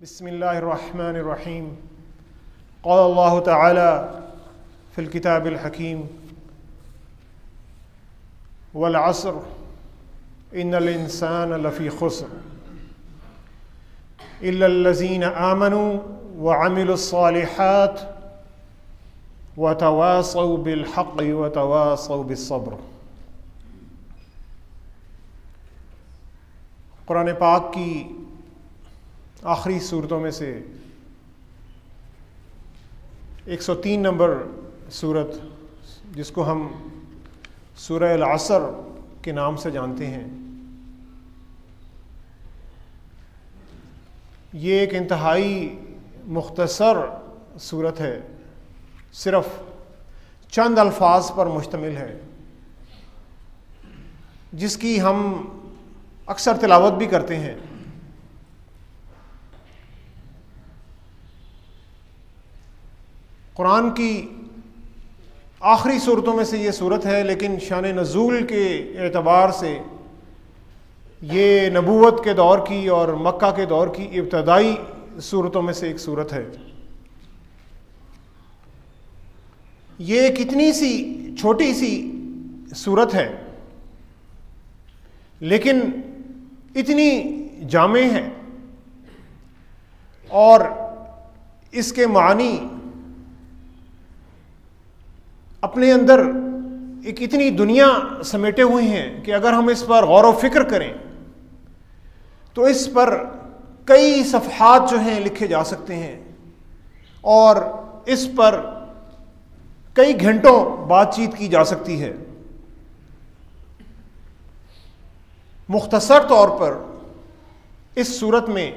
बिस्मिल्लाहिर्रहमानिर्रहीम क़ाल अल्लाहु तआला फ़िल किताबिल हकीम वल अस्र इन्नल इंसान लफ़ी खुस्र इल्लल्लज़ीना आमनू व अमिलुस्सालिहात व तवासौ बिल हक़्क़ि व तवासौ बिस्सब्र। कुरान पाक की आखिरी सूरतों में से 103 नंबर सूरत, जिसको हम सूरह अल असर के नाम से जानते हैं, ये एक इंतहाई मुख्तसर सूरत है, सिर्फ चंद अल्फाज पर मुश्तमिल है, जिसकी हम अक्सर तिलावत भी करते हैं। कुरान की आखिरी सूरतों में से ये सूरत है, लेकिन शान नज़ूल के एतबार से ये नबूवत के दौर की और मक्का के दौर की इब्तदाई सूरतों में से एक सूरत है। ये कितनी सी छोटी सी सूरत है, लेकिन इतनी जामे है और इसके मानी अपने अंदर एक इतनी दुनिया समेटे हुए हैं कि अगर हम इस पर गौर व फिक्र करें तो इस पर कई सफ़हात जो हैं लिखे जा सकते हैं और इस पर कई घंटों बातचीत की जा सकती है। मुख्तसर तौर पर इस सूरत में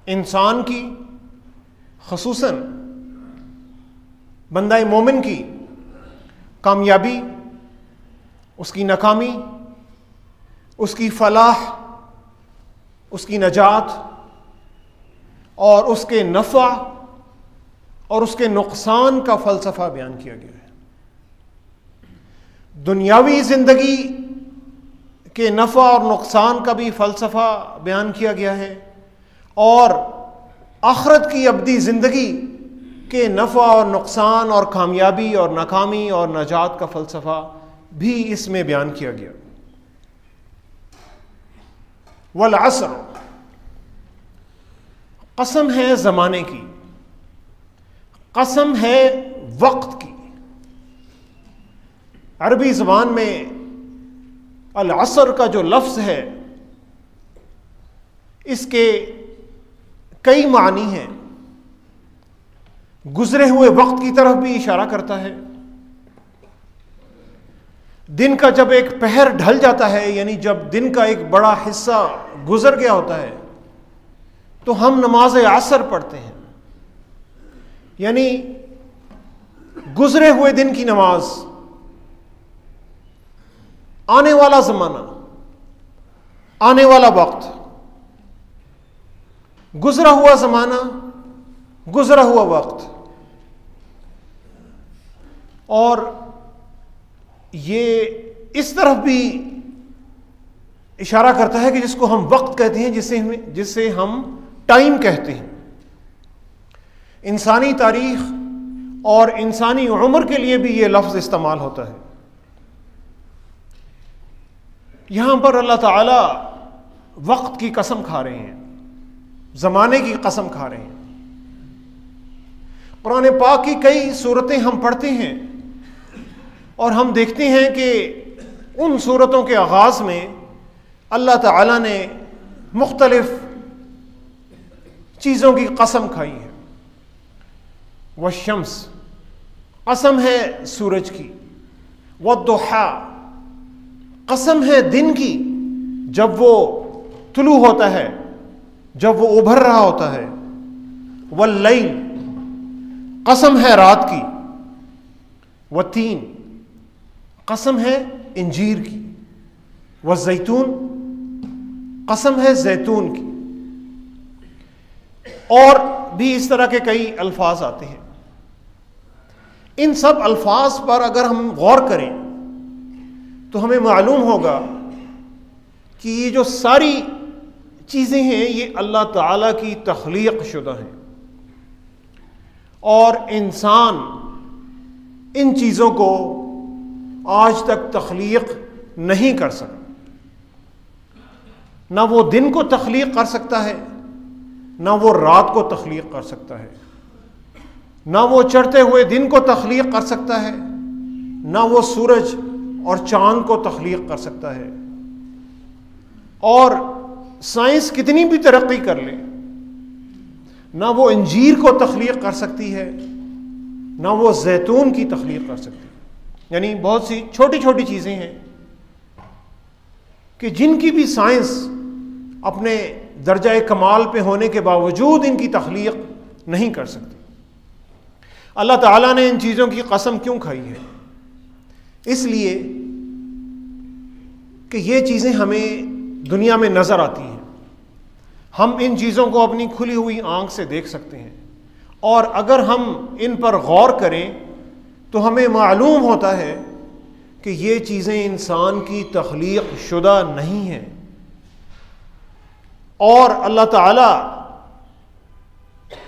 इंसान की, ख़ुसूसन बंदा मोमिन की कामयाबी, उसकी नाकामी, उसकी फलाह, उसकी नजात और उसके नफ़ा और उसके नुकसान का फ़लसफ़ा बयान किया गया है। दुनियावी ज़िंदगी के नफ़ा और नुकसान का भी फ़लसफ़ा बयान किया गया है और आखिरत की अबदी ज़िंदगी के नफ़ा और नुकसान और कामयाबी और नाकामी और नजात का फ़लसफ़ा भी इसमें बयान किया गया। वल अस्र, कसम है ज़माने की, कसम है वक्त की। अरबी ज़बान में अल असर का जो लफ्ज़ है, इसके कई मानी हैं। गुजरे हुए वक्त की तरफ भी इशारा करता है। दिन का जब एक पहर ढल जाता है, यानी जब दिन का एक बड़ा हिस्सा गुजर गया होता है, तो हम नमाज असर पढ़ते हैं, यानी गुजरे हुए दिन की नमाज। आने वाला ज़माना, आने वाला वक्त, गुजरा हुआ ज़माना, गुजरा हुआ वक्त। और ये इस तरफ भी इशारा करता है कि जिसको हम वक्त कहते हैं, जिसे हम टाइम कहते हैं। इंसानी तारीख और इंसानी उम्र के लिए भी ये लफ्ज़ इस्तेमाल होता है। यहां पर अल्लाह ताला वक्त की कसम खा रहे हैं, ज़माने की कसम खा रहे हैं। कुरान पाक की कई सूरतें हम पढ़ते हैं और हम देखते हैं कि उन सूरतों के आगाज़ में अल्लाह ताला ने मुख्तलिफ चीज़ों की कसम खाई है। वश्शम्स, कसम है सूरज की। वद्दुहा, कसम है दिन की, जब वो तुलू होता है, जब वो उभर रहा होता है। वल्लैल, कसम है रात की। वतीन, कसम है इंजीर की। वज़ैतून, कसम है जैतून की। और भी इस तरह के कई अल्फाज आते हैं। इन सब अल्फाज पर अगर हम गौर करें तो हमें मालूम होगा कि ये जो सारी चीज़ें हैं ये अल्लाह ताला की तख्लीक शुदा हैं, और इंसान इन चीज़ों को आज तक तख्लीक नहीं कर सका। ना वो दिन को तख्लीक कर सकता है, ना वो रात को तख्लीक कर सकता है, ना वो चढ़ते हुए दिन को तख्लीक कर सकता है, ना वो सूरज और चांद को तख्लीक कर सकता है। और साइंस कितनी भी तरक्की कर ले, ना वो अंजीर को तख्लीक कर सकती है, ना वो जैतून की तख्लीक कर सकती है। यानी बहुत सी छोटी छोटी चीज़ें हैं कि जिनकी भी साइंस अपने दर्जा कमाल पे होने के बावजूद इनकी तख्लीक नहीं कर सकती। अल्लाह ताला ने इन चीज़ों की कसम क्यों खाई है? इसलिए कि ये चीज़ें हमें दुनिया में नज़र आती हैं, हम इन चीज़ों को अपनी खुली हुई आंख से देख सकते हैं, और अगर हम इन पर गौर करें तो हमें मालूम होता है कि ये चीज़ें इंसान की तख्लीक शुदा नहीं हैं। और अल्लाह ताला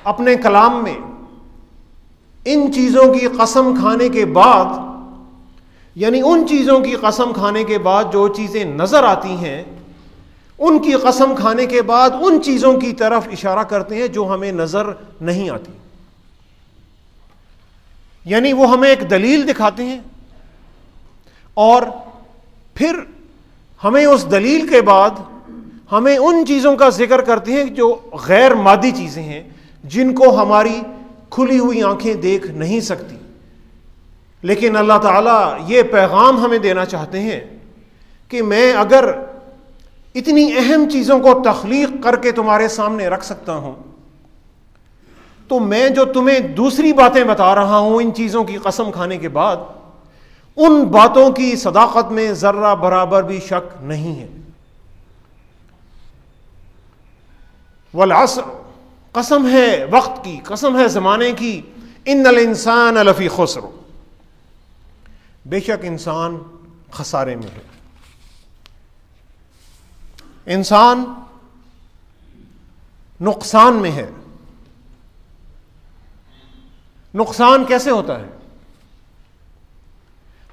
अपने कलाम में इन चीज़ों की कसम खाने के बाद, यानी उन चीज़ों की कसम खाने के बाद जो चीज़ें नज़र आती हैं, उनकी कसम खाने के बाद उन चीज़ों की तरफ इशारा करते हैं जो हमें नज़र नहीं आती। यानी वो हमें एक दलील दिखाते हैं और फिर हमें उस दलील के बाद हमें उन चीज़ों का जिक्र करते हैं जो गैर मादी चीज़ें हैं, जिनको हमारी खुली हुई आंखें देख नहीं सकती। लेकिन अल्लाह ताला ये पैगाम हमें देना चाहते हैं कि मैं अगर इतनी अहम चीज़ों को तख्लीक करके तुम्हारे सामने रख सकता हूँ, तो मैं जो तुम्हें दूसरी बातें बता रहा हूँ इन चीज़ों की कसम खाने के बाद, उन बातों की सदाकत में ज़र्रा बराबर भी शक नहीं है। वल अस्र, कसम है वक्त की, कसम है ज़माने की, इन्नल इंसान लफ़ी खुस्र, बेशक इंसान खसारे में है। इंसान नुकसान में है। नुकसान कैसे होता है?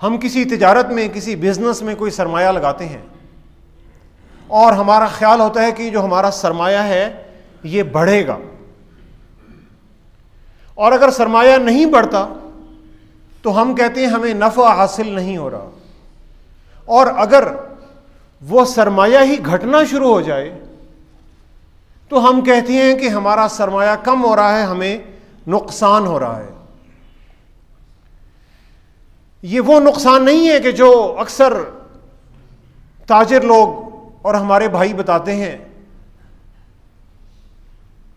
हम किसी तिजारत में, किसी बिजनेस में कोई सरमाया लगाते हैं और हमारा ख्याल होता है कि जो हमारा सरमाया है ये बढ़ेगा, और अगर सरमाया नहीं बढ़ता तो हम कहते हैं हमें नफ़ा हासिल नहीं हो रहा, और अगर वो सरमाया ही घटना शुरू हो जाए तो हम कहते हैं कि हमारा सरमाया कम हो रहा है, हमें नुकसान हो रहा है। ये वो नुकसान नहीं है कि जो अक्सर ताजिर लोग और हमारे भाई बताते हैं।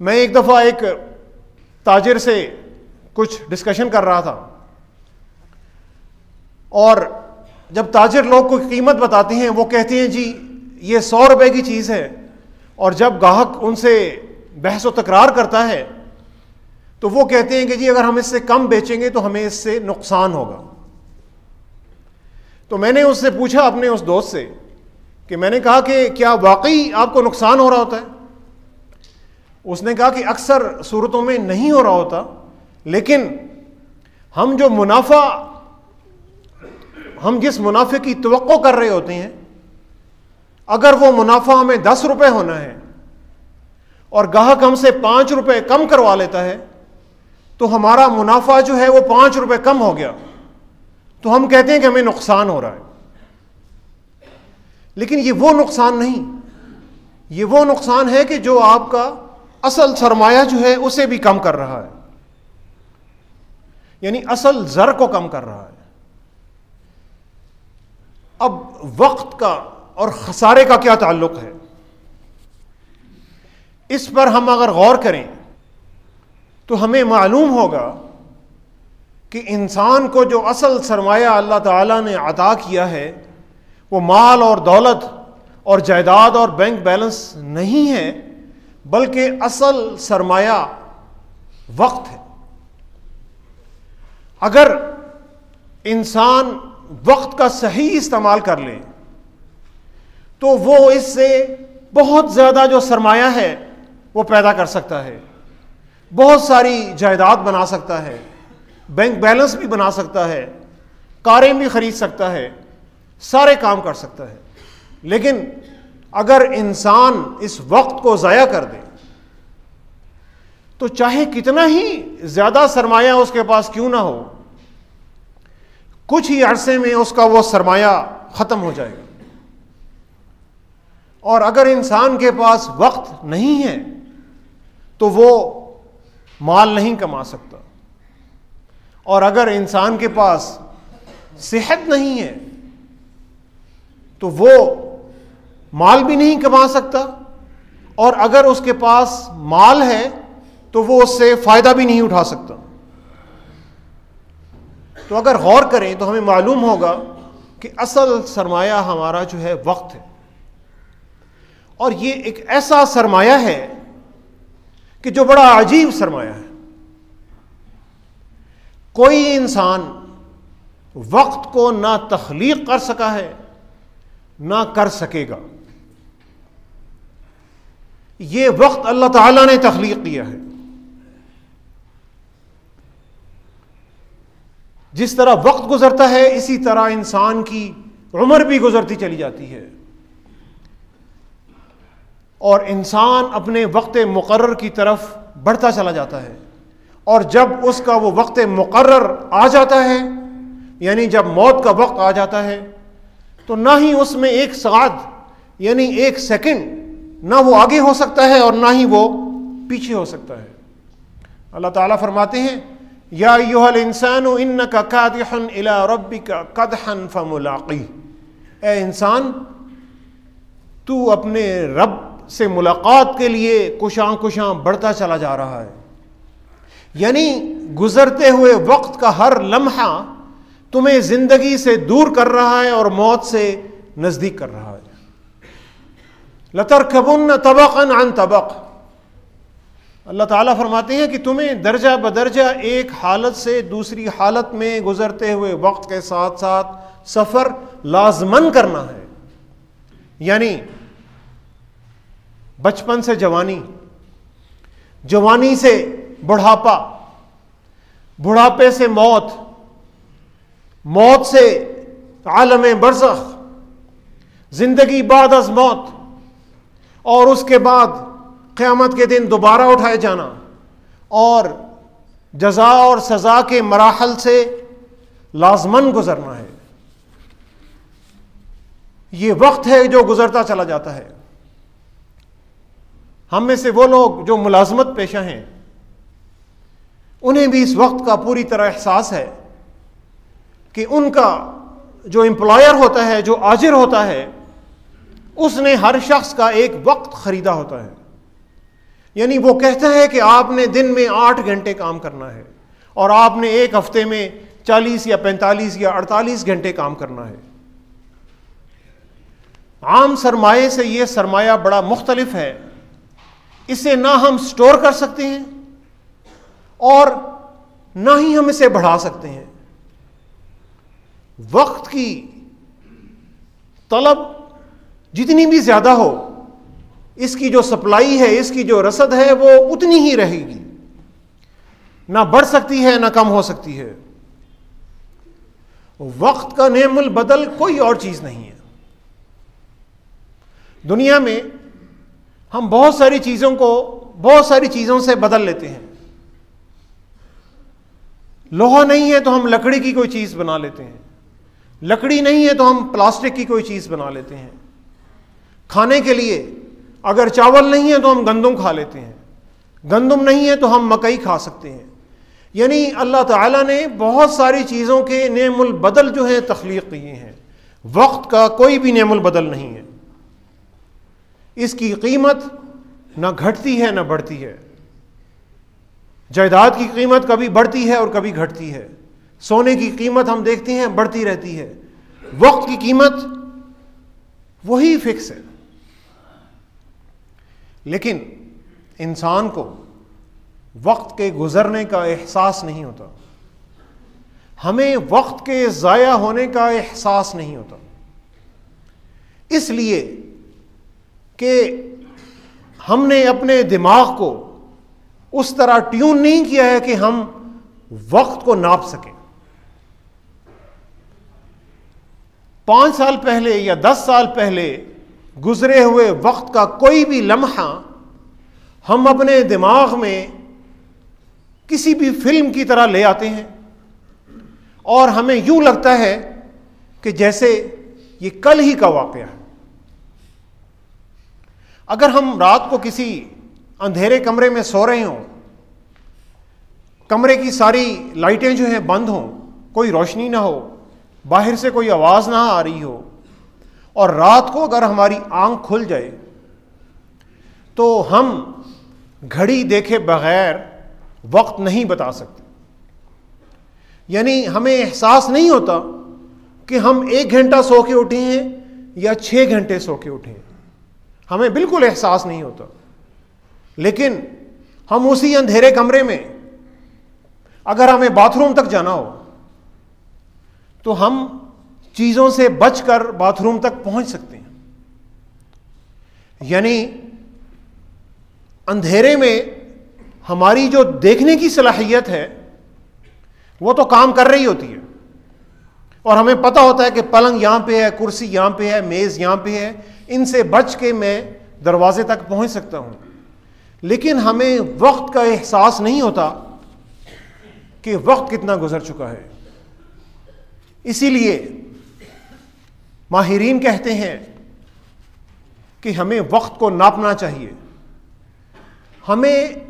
मैं एक दफ़ा एक ताजिर से कुछ डिस्कशन कर रहा था, और जब ताजिर लोग को कीमत बताते हैं वो कहते हैं जी ये 100 रुपए की चीज़ है, और जब ग्राहक उनसे बहस व तकरार करता है तो वो कहते हैं कि जी अगर हम इससे कम बेचेंगे तो हमें इससे नुकसान होगा। तो मैंने उससे पूछा, अपने उस दोस्त से, कि मैंने कहा कि क्या वाकई आपको नुकसान हो रहा होता है? उसने कहा कि अक्सर सूरतों में नहीं हो रहा होता, लेकिन हम जो मुनाफा, हम जिस मुनाफे की तवक्को कर रहे होते हैं, अगर वो मुनाफा हमें 10 रुपए होना है और ग्राहक हमसे 5 रुपए कम करवा लेता है, तो हमारा मुनाफा जो है वो 5 रुपए कम हो गया, तो हम कहते हैं कि हमें नुकसान हो रहा है। लेकिन ये वो नुकसान नहीं, ये वो नुकसान है कि जो आपका असल सरमाया जो है उसे भी कम कर रहा है, यानी असल ज़र को कम कर रहा है। अब वक्त का और खसारे का क्या ताल्लुक है, इस पर हम अगर गौर करें तो हमें मालूम होगा कि इंसान को जो असल सरमाया अल्लाह ताला ने अता किया है वो माल और दौलत और जायदाद और बैंक बैलेंस नहीं है, बल्कि असल सरमाया वक्त है। अगर इंसान वक्त का सही इस्तेमाल कर ले तो वो इससे बहुत ज़्यादा जो सरमाया है वो पैदा कर सकता है, बहुत सारी जायदाद बना सकता है, बैंक बैलेंस भी बना सकता है, कारें भी खरीद सकता है, सारे काम कर सकता है। लेकिन अगर इंसान इस वक्त को ज़ाया कर दे तो चाहे कितना ही ज़्यादा सरमाया उसके पास क्यों ना हो, कुछ ही अरसे में उसका वो सरमाया ख़त्म हो जाएगा। और अगर इंसान के पास वक्त नहीं है तो वो माल नहीं कमा सकता, और अगर इंसान के पास सेहत नहीं है तो वो माल भी नहीं कमा सकता, और अगर उसके पास माल है तो वो उससे फ़ायदा भी नहीं उठा सकता। तो अगर गौर करें तो हमें मालूम होगा कि असल सरमाया हमारा जो है वक्त है, और ये एक ऐसा सरमाया है कि जो बड़ा अजीब सरमाया है। कोई इंसान वक्त को ना तख्लीक कर सका है ना कर सकेगा। ये वक्त अल्लाह ताला ने तख्लीक किया है। जिस तरह वक्त गुजरता है इसी तरह इंसान की उम्र भी गुजरती चली जाती है, और इंसान अपने वक्त मुकर्रर की तरफ बढ़ता चला जाता है। और जब उसका वो वक्त मुकर्रर आ जाता है, यानी जब मौत का वक्त आ जाता है, तो ना ही उसमें एक साथ यानी एक सेकंड ना वो आगे हो सकता है और ना ही वो पीछे हो सकता है। अल्लाह ताला फरमाते हैं, या अय्युहल इंसानु इन्नका कादिहुन इला रब्बिका कदहन फमुलाकी, ए इंसान तू अपने रब से मुलाकात के लिए कुशां कुशां बढ़ता चला जा रहा है। यानी गुजरते हुए वक्त का हर लम्हा तुम्हें जिंदगी से दूर कर रहा है और मौत से नजदीक कर रहा है। लतरकबुन्न तबक़न अन तबक़, अल्लाह ताला फरमाते हैं कि तुम्हें दर्जा बदर्जा एक हालत से दूसरी हालत में गुजरते हुए वक्त के साथ साथ सफर लाजमन करना है। यानी बचपन से जवानी, जवानी से बुढ़ापा, बुढ़ापे से मौत, मौत से आलम बरज़ख, जिंदगी बाद अज मौत, और उसके बाद क़यामत के दिन दोबारा उठाए जाना, और जज़ा और सज़ा के मराहल से लाजमन गुजरना है। ये वक्त है जो गुजरता चला जाता है। हम में से वो लोग जो मुलाजमत पेशा हैं उन्हें भी इस वक्त का पूरी तरह एहसास है कि उनका जो एम्प्लॉयर होता है, जो आजिर होता है, उसने हर शख्स का एक वक्त खरीदा होता है। यानी वो कहता है कि आपने दिन में 8 घंटे काम करना है और आपने एक हफ्ते में 40 या 45 या 48 घंटे काम करना है। आम सरमाए से ये सरमाया बड़ा मुख्तलिफ है। इसे ना हम स्टोर कर सकते हैं और ना ही हम इसे बढ़ा सकते हैं। वक्त की तलब जितनी भी ज्यादा हो, इसकी जो सप्लाई है, इसकी जो रसद है, वो उतनी ही रहेगी, ना बढ़ सकती है ना कम हो सकती है। वक्त का नेमुल बदल कोई और चीज नहीं है। दुनिया में हम बहुत सारी चीजों को बहुत सारी चीजों से बदल लेते हैं। लोहा नहीं है तो हम लकड़ी की कोई चीज बना लेते हैं, लकड़ी नहीं है तो हम प्लास्टिक की कोई चीज बना लेते हैं। खाने के लिए अगर चावल नहीं है तो हम गंदम खा लेते हैं, गंदम नहीं है तो हम मकई खा सकते हैं। यानी अल्लाह ताला ने बहुत सारी चीज़ों के नेमुल बदल जो है तख्लीक किए हैं। वक्त का कोई भी नेमुल बदल नहीं है। इसकी कीमत ना घटती है ना बढ़ती है। जायदाद की कीमत कभी बढ़ती है और कभी घटती है। सोने की कीमत हम देखते हैं बढ़ती रहती है। वक्त की कीमत वही फिक्स है। लेकिन इंसान को वक्त के गुजरने का एहसास नहीं होता, हमें वक्त के ज़ाया होने का एहसास नहीं होता। इसलिए कि हमने अपने दिमाग को उस तरह ट्यून नहीं किया है कि हम वक्त को नाप सकें। 5 साल पहले या 10 साल पहले गुजरे हुए वक्त का कोई भी लम्हा हम अपने दिमाग में किसी भी फिल्म की तरह ले आते हैं और हमें यूं लगता है कि जैसे ये कल ही का वाक़या है। अगर हम रात को किसी अंधेरे कमरे में सो रहे हों, कमरे की सारी लाइटें जो हैं बंद हों, कोई रोशनी ना हो, बाहर से कोई आवाज़ ना आ रही हो, और रात को अगर हमारी आंख खुल जाए तो हम घड़ी देखे बगैर वक्त नहीं बता सकते। यानी हमें एहसास नहीं होता कि हम 1 घंटा सो के उठे हैं या 6 घंटे सो के उठे हैं, हमें बिल्कुल एहसास नहीं होता। लेकिन हम उसी अंधेरे कमरे में अगर हमें बाथरूम तक जाना हो तो हम चीज़ों से बचकर बाथरूम तक पहुंच सकते हैं। यानी अंधेरे में हमारी जो देखने की सलाहियत है वो तो काम कर रही होती है और हमें पता होता है कि पलंग यहां पे है, कुर्सी यहां पे है, मेज़ यहां पे है, इनसे बच के मैं दरवाजे तक पहुंच सकता हूं। लेकिन हमें वक्त का एहसास नहीं होता कि वक्त कितना गुजर चुका है। इसीलिए माहिरीन कहते हैं कि हमें वक्त को नापना चाहिए, हमें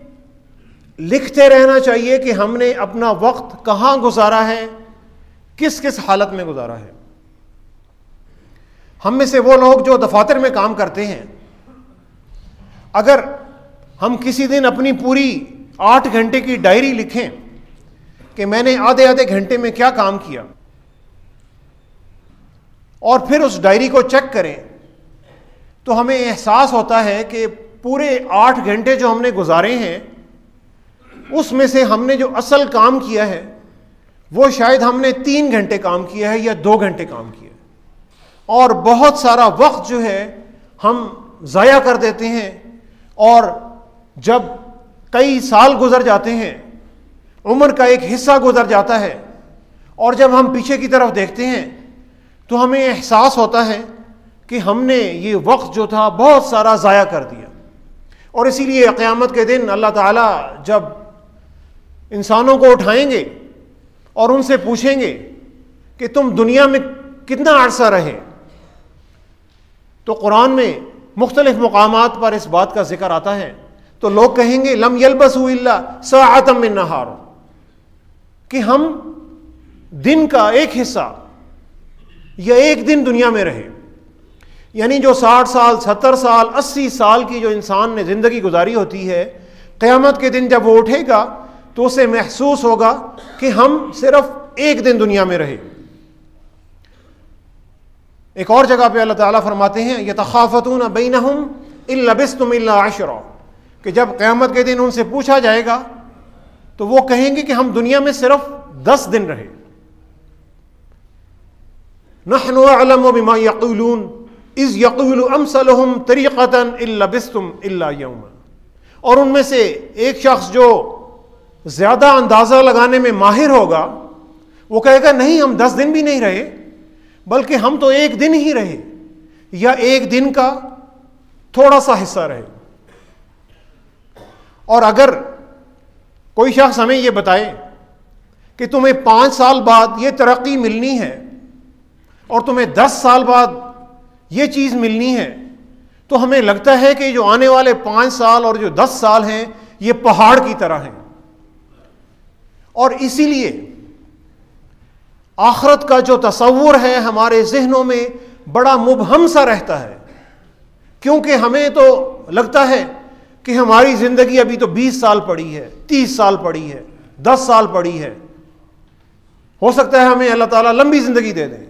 लिखते रहना चाहिए कि हमने अपना वक्त कहाँ गुजारा है, किस किस हालत में गुजारा है। हम में से वो लोग जो दफातर में काम करते हैं, अगर हम किसी दिन अपनी पूरी 8 घंटे की डायरी लिखें कि मैंने आधे आधे घंटे में क्या काम किया, और फिर उस डायरी को चेक करें, तो हमें एहसास होता है कि पूरे 8 घंटे जो हमने गुजारे हैं उसमें से हमने जो असल काम किया है वो शायद हमने 3 घंटे काम किया है या 2 घंटे काम किया है, और बहुत सारा वक्त जो है हम ज़ाया कर देते हैं। और जब कई साल गुजर जाते हैं, उम्र का एक हिस्सा गुजर जाता है, और जब हम पीछे की तरफ देखते हैं तो हमें एहसास होता है कि हमने ये वक्त जो था बहुत सारा ज़ाया कर दिया। और इसीलिए क़यामत के दिन अल्लाह ताला जब इंसानों को उठाएंगे और उनसे पूछेंगे कि तुम दुनिया में कितना अरसा रहे, तो कुरान में मुख्तलिफ मकामात पर इस बात का जिक्र आता है, तो लोग कहेंगे लम यल्बसू इल्ला साअतम मिन नहार, कि हम दिन का एक हिस्सा या एक दिन दुनिया में रहे। यानी जो 60 साल, 70 साल, 80 साल की जो इंसान ने ज़िंदगी गुजारी होती है, क़यामत के दिन जब वो उठेगा तो उसे महसूस होगा कि हम सिर्फ एक दिन दुनिया में रहे। एक और जगह पे अल्लाह ताला फरमाते हैं यतखाफतून बैनहुम इन लबिस्तुम इल्ला अशरा, कि जब क़यामत के दिन उनसे पूछा जाएगा तो वो कहेंगे कि हम दुनिया में सिर्फ 10 दिन रहे। नहनु अअलमु बिमा यक़ूलून इज़ यक़ूलु अमसलुहुम तरीक़तन इन लबिस्तुम इल्ला यौमा। और उनमें से एक शख्स जो ज़्यादा अंदाज़ा लगाने में माहिर होगा वो कहेगा नहीं, हम 10 दिन भी नहीं रहे, बल्कि हम तो एक दिन ही रहे या एक दिन का थोड़ा सा हिस्सा रहे। और अगर कोई शख्स हमें यह बताए कि तुम्हें 5 साल बाद ये तरक्की मिलनी है और तुम्हें 10 साल बाद ये चीज़ मिलनी है, तो हमें लगता है कि जो आने वाले 5 साल और जो 10 साल हैं ये पहाड़ की तरह हैं। और इसीलिए आखिरत का जो तसव्वुर है हमारे जहनों में बड़ा मुबहम सा रहता है, क्योंकि हमें तो लगता है कि हमारी ज़िंदगी अभी तो 20 साल पड़ी है, 30 साल पड़ी है, 10 साल पड़ी है। हो सकता है हमें अल्लाह ताला लंबी ज़िंदगी दे दे,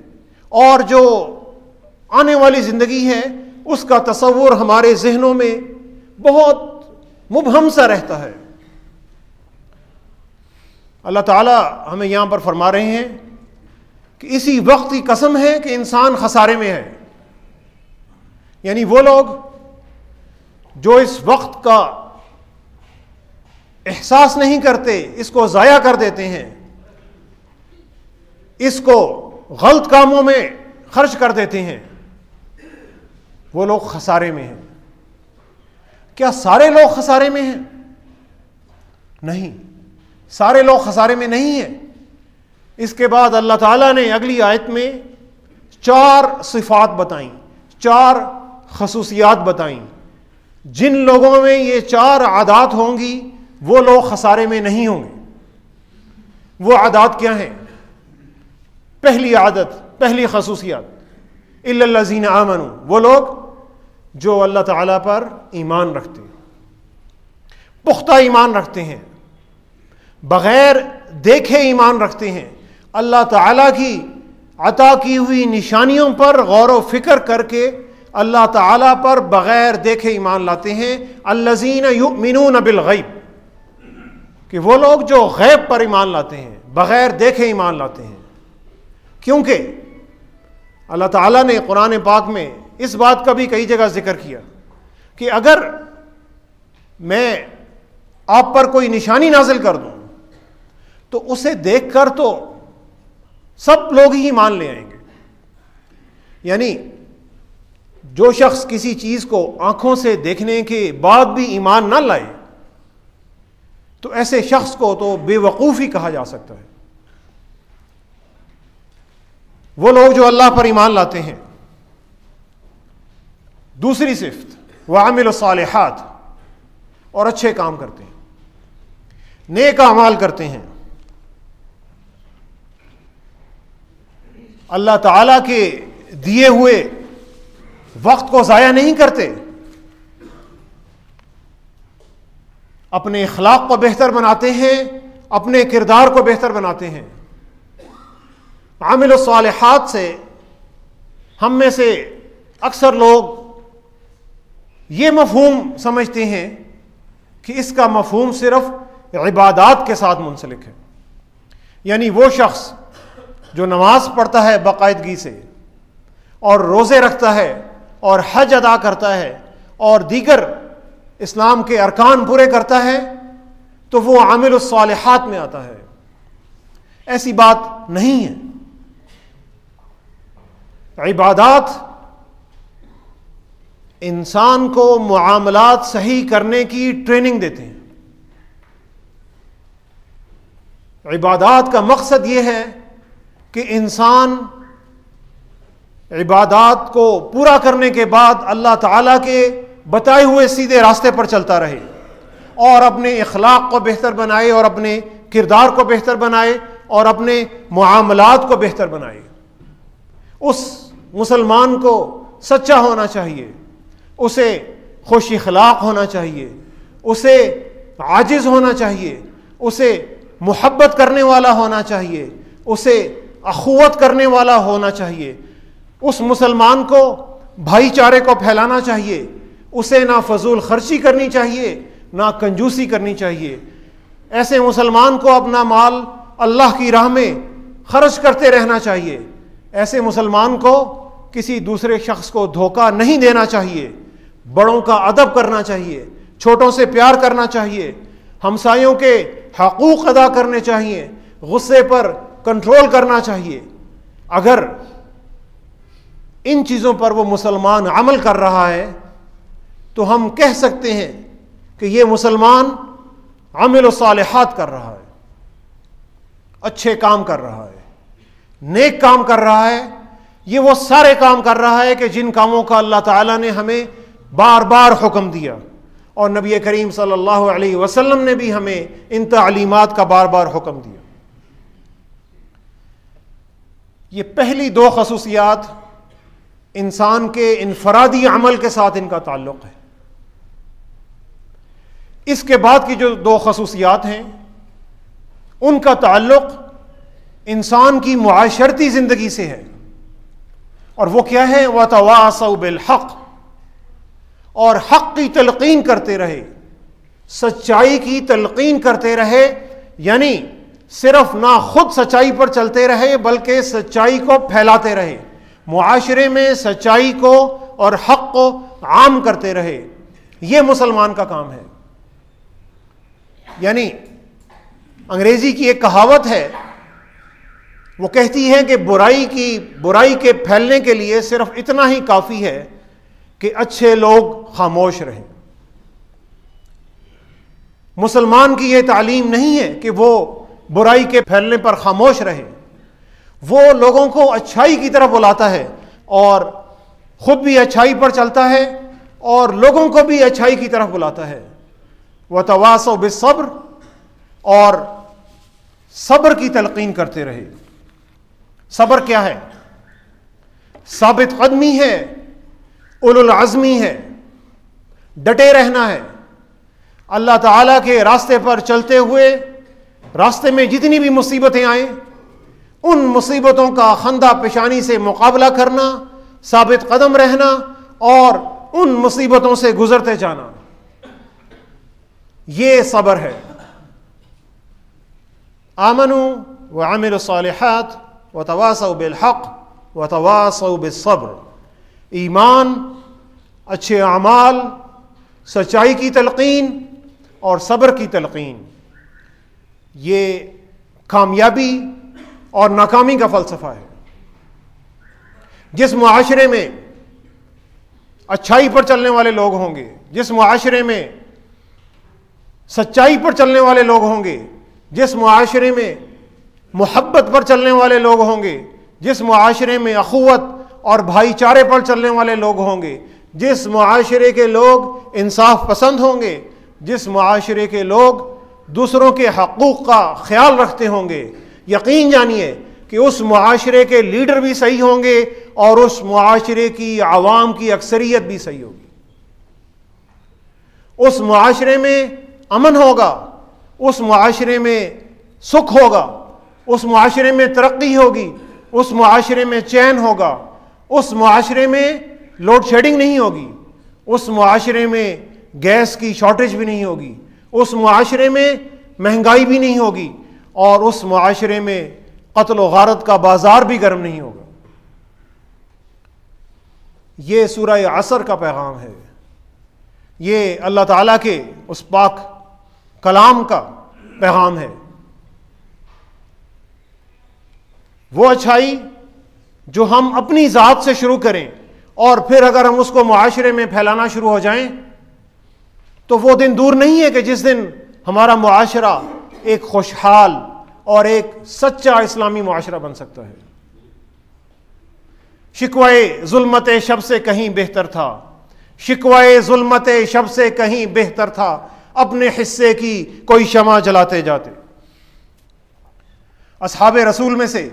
और जो आने वाली ज़िंदगी है उसका तसव्वुर हमारे जहनों में बहुत मुबहम सा रहता है। अल्लाह ताला हमें यहाँ पर फरमा रहे हैं कि इसी वक्त की कसम है कि इंसान खसारे में है। यानी वो लोग जो इस वक्त का एहसास नहीं करते, इसको ज़ाया कर देते हैं, इसको गलत कामों में खर्च कर देते हैं, वो लोग खसारे में हैं। क्या सारे लोग खसारे में हैं? नहीं, सारे लोग खसारे में नहीं हैं। इसके बाद अल्लाह ताला ने अगली आयत में 4 सिफात बताई, 4 खसूसियात बताई। जिन लोगों में ये 4 आदात होंगी वो लोग खसारे में नहीं होंगे। वो आदात क्या हैं? पहली आदत, पहली खसूसियात, इल्लल्लज़ीना आमनू, वो लोग जो अल्लाह ताला पर ईमान रखते हैं, पुख्ता ईमान रखते हैं, बगैर देखे ईमान रखते हैं, अल्लाह ताला की अता की हुई निशानियों पर गौर व फिक्र करके अल्लाह ताला पर बगैर देखे ईमान लाते हैं। अल्लज़ीना युमिनून बिल गैब, कि वो लोग जो गैब पर ईमान लाते हैं, बगैर देखे ईमान लाते हैं। क्योंकि अल्लाह ताला ने कुरान पाक में इस बात का भी कई जगह जिक्र किया कि अगर मैं आप पर कोई निशानी नाजिल कर दूं तो उसे देखकर तो सब लोग ही ईमान ले आएंगे। यानी जो शख्स किसी चीज को आंखों से देखने के बाद भी ईमान ना लाए तो ऐसे शख्स को तो बेवकूफ ही कहा जा सकता है। वो लोग जो अल्लाह पर ईमान लाते हैं। दूसरी सिफ्त, वामिल सालिहात, और अच्छे काम करते हैं, नेक अमाल करते हैं, अल्लाह ताला के दिए हुए वक्त को ज़ाया नहीं करते, अपने इखलाक को बेहतर बनाते हैं, अपने किरदार को बेहतर बनाते हैं। आमिल सालिहात से हम में से अक्सर लोग ये मफहूम समझते हैं कि इसका मफहूम सिर्फ इबादात के साथ मुंसलिक है। यानी वो शख्स जो नमाज पढ़ता है बाकायदगी से और रोज़े रखता है और हज अदा करता है और दीगर इस्लाम के अरकान पूरे करता है तो वो आमिल सालिहात में आता है। ऐसी बात नहीं है। इबादात इंसान को मुआमलात सही करने की ट्रेनिंग देते हैं। इबादात का मकसद यह है कि इंसान इबादात को पूरा करने के बाद अल्लाह ताला के बताए हुए सीधे रास्ते पर चलता रहे और अपने इखलाक को बेहतर बनाए और अपने किरदार को बेहतर बनाए और अपने मुआमलात को बेहतर बनाए। उस मुसलमान को सच्चा होना चाहिए, उसे खुश इखलाक होना चाहिए, उसे आजिज़ होना चाहिए, उसे मुहब्बत करने वाला होना चाहिए, उसे अखुवत करने वाला होना चाहिए। उस मुसलमान को भाईचारे को फैलाना चाहिए, उसे ना फजूल खर्ची करनी चाहिए ना कंजूसी करनी चाहिए। ऐसे मुसलमान को अपना माल अल्लाह की राह में खर्च करते रहना चाहिए। ऐसे मुसलमान को किसी दूसरे शख्स को धोखा नहीं देना चाहिए, बड़ों का अदब करना चाहिए, छोटों से प्यार करना चाहिए, हमसायों के हकूक़ अदा करने चाहिए, गुस्से पर कंट्रोल करना चाहिए। अगर इन चीज़ों पर वो मुसलमान अमल कर रहा है तो हम कह सकते हैं कि ये मुसलमान अमल सालिहात कर रहा है, अच्छे काम कर रहा है, नेक काम कर रहा है। ये वो सारे काम कर रहा है कि जिन कामों का अल्लाह ताला ने हमें बार बार हुक्म दिया और नबी करीम सल्लल्लाहु अलैहि वसल्लम ने भी हमें इन तालीमात का बार बार हुक्म दिया। ये पहली 2 खसूसियात इंसान के इनफरादी अमल के साथ इनका ताल्लुक है। इसके बाद की जो 2 खसूसियात हैं उनका ताल्लुक इंसान की मुआशरती जिंदगी से है। और वो क्या है? वतवासौ बिल हक़, और हक़ की तलकीन करते रहे, सच्चाई की तलकीन करते रहे। यानी सिर्फ ना खुद सच्चाई पर चलते रहे बल्कि सच्चाई को फैलाते रहे, मुआशरे में सच्चाई को और हक़ को आम करते रहे। यह मुसलमान का काम है। यानी अंग्रेजी की एक कहावत है, वो कहती है कि बुराई के फैलने के लिए सिर्फ इतना ही काफी है कि अच्छे लोग खामोश रहें। मुसलमान की यह तालीम नहीं है कि वो बुराई के फैलने पर खामोश रहे। वो लोगों को अच्छाई की तरफ बुलाता है और खुद भी अच्छाई पर चलता है और लोगों को भी अच्छाई की तरफ बुलाता है। वह तवासौ बिस्सब्र, और सब्र की तलकीन करते रहे। सब्र क्या है? साबित कदमी है, उलुल अज़्मी है, डटे रहना है। अल्लाह ताला के रास्ते पर चलते हुए रास्ते में जितनी भी मुसीबतें आए, उन मुसीबतों का खंदा पेशानी से मुकाबला करना, साबित कदम रहना और उन मुसीबतों से गुजरते जाना, ये सब्र है। आमनु व अमिलु सालिहात व तवासौ बिल हक़ व तवासौ बिस सब्र। ईमान, अच्छे अमाल, सच्चाई की तलकीन और सब्र की तलकीन, ये कामयाबी और नाकामी का फलसफा है। जिस मुआशरे में अच्छाई पर चलने वाले लोग होंगे, जिस मुआशरे में सच्चाई पर चलने वाले लोग होंगे, जिस मुआशरे में मोहब्बत पर चलने वाले लोग होंगे, जिस मुआशरे में अखुवत और भाईचारे पर चलने वाले लोग होंगे, जिस मुआशरे के लोग इंसाफ पसंद होंगे, जिस मुआशरे के लोग दूसरों के हकूक़ का ख्याल रखते होंगे, यकीन जानिए कि उस मुआशरे के लीडर भी सही होंगे और उस मुआशरे की आवाम की अक्सरियत भी सही होगी। उस मुआशरे में अमन होगा, उस मुआशरे में सुख होगा, उस मुआशरे में तरक्की होगी, उस मुआशरे में चैन होगा, उस मुआशरे में लोड शेडिंग नहीं होगी, उस मुआशरे में गैस की शॉर्टेज भी नहीं होगी, उस मुआशरे में महंगाई भी नहीं होगी और उस मुआशरे में कत्ल व गारत का बाजार भी गर्म नहीं होगा। ये सूरह असर का पैगाम है। ये अल्लाह ताला के उस पाक कलाम का पैगाम है। वो अच्छाई जो हम अपनी ज़ात से शुरू करें और फिर अगर हम उसको मुआशरे में फैलाना शुरू हो जाएं, तो वो दिन दूर नहीं है कि जिस दिन हमारा मुआशरा एक खुशहाल और एक सच्चा इस्लामी मुआशरा बन सकता है। शिकवाए जुल्मते शब से कहीं बेहतर था, शिकवाए जुल्मते शब से कहीं बेहतर था, अपने हिस्से की कोई शमा जलाते जाते। असहाबे रसूल में से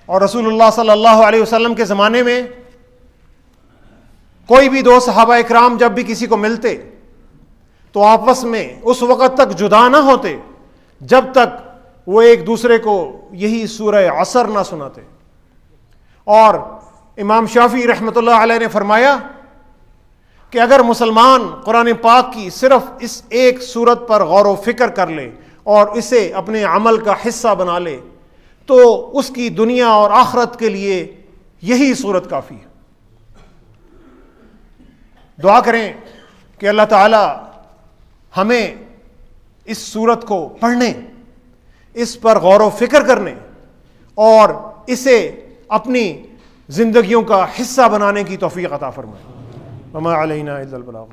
और रसूलुल्लाह सल्लल्लाहु अलैहि वसल्लम के ज़माने में कोई भी दो सहाबा इकराम जब भी किसी को मिलते तो आपस में उस वक़्त तक जुदा ना होते जब तक वो एक दूसरे को यही सूरह असर ना सुनाते। और इमाम शाफी रहमतुल्लाह अलैह ने फरमाया कि अगर मुसलमान कुरान पाक की सिर्फ इस एक सूरत पर गौर व फिक्र कर ले और इसे अपने अमल का हिस्सा बना ले तो उसकी दुनिया और आखिरत के लिए यही सूरत काफ़ी है। दुआ करें कि अल्लाह ताला हमें इस सूरत को पढ़ने, इस पर गौर व फिक्र करने और इसे अपनी जिंदगियों का हिस्सा बनाने की तौफीक अता फरमाए। वमा अलैना इल्लल बलाग।